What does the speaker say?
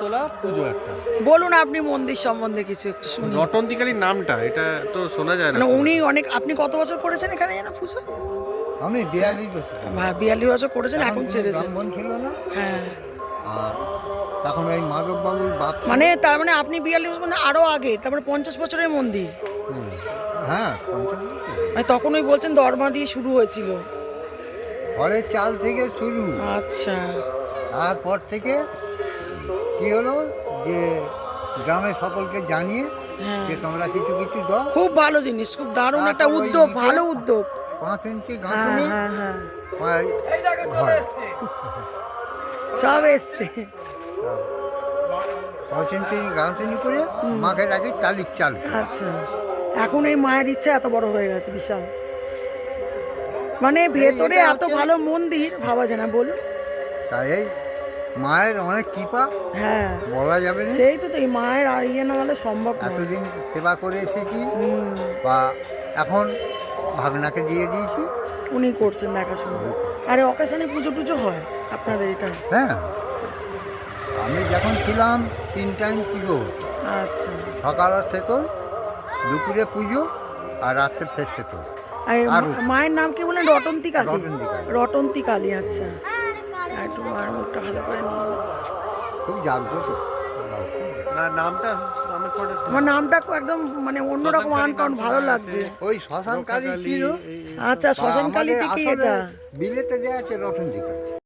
তোলা পুজো একটা। বলুন আপনি মন্দির সম্বন্ধে কিছু একটু শুনি। রটন্তী কালীর নামটা এটা তো শোনা যায় না। মানে উনি অনেক, আপনি কত বছর করেছেন এখানে যেন পুজো? আমি 42 বছর। 42 বছর করেছেন, এখন কোনো ছেড়েছেন। ব্রাহ্মণ ছিল না। হ্যাঁ, আর তখন ওই মাধববাবুর বাপ ছিল। মানে তার মানে আপনি 42 মানে আরো আগে, তারপরে 50 বছরের মন্দির। হ্যাঁ 50 বছর। মানে তখন ওই বলছেন দরমা দিয়ে শুরু হয়েছিল। ঘরের চাল থেকে শুরু। আচ্ছা, তারপর থেকে কি হলো যে গ্রামের সকলকে জানিয়ে হ্যাঁ, যে তোমরা কিছু কিছু দাও। খুব ভালো জিনিস, খুব দারুণ একটা তারপর ওই উদ্যোগ, ইটে ভালো উদ্যোগ। 5 ইঞ্চি হ্যাঁ গাঁথুনি হ্যাঁ হ্যাঁ, ঘর। সব এসছে। 5 ইঞ্চি গাঁথুনি করে মাকে রাখি টালির চাল। আচ্ছা, এখন এই মায়ের ইচ্ছা এত বড় হয়ে গেছে, বিশাল। মানে ভেতরে এটা এত হচ্ছে- ভালো মন্দির ভাবা যায় না, বলুন। তাই এই মায়ের অনেক কৃপা হ্যাঁ, বলা যাবে না। সেই তো, এই মায়ের আর ইয়ে না হলে সম্ভব নয়। এতদিন সেবা করে এসেছি হুম, বা এখন ভাগনাকে দিয়ে দিয়েছি। উনি করছেন দেখাশোনা। আর অকেশনে পুজো টুজো হয় আপনাদের এটা? হ্যাঁ, আমি যখন ছিলাম 3 টাইম পুজো, আচ্ছা, সকাল সেতল, দুপুরে পুজো আর রাত্রে ফের সেতল। আর আর মায়ের নাম কি বলেন? রটন্তী কালী। রটন্তী কালী। রটন্তী কালী, আচ্ছা। আর একটু মায়ের মুখটা ভালো করে নিয়ে নিন। খুব জাগ্রত। না নামটা আমার পরে আমার নামটা একদম মানে অন্যরকম, আনকাউন্ট, ভালো লাগছে। ওই শ্মশান কালী ছিল। আচ্ছা, শ্মশান কালী আমাদের থেকেই আসলে এটা। বিলেতে দেওয়া আছে রটন্তী কালী।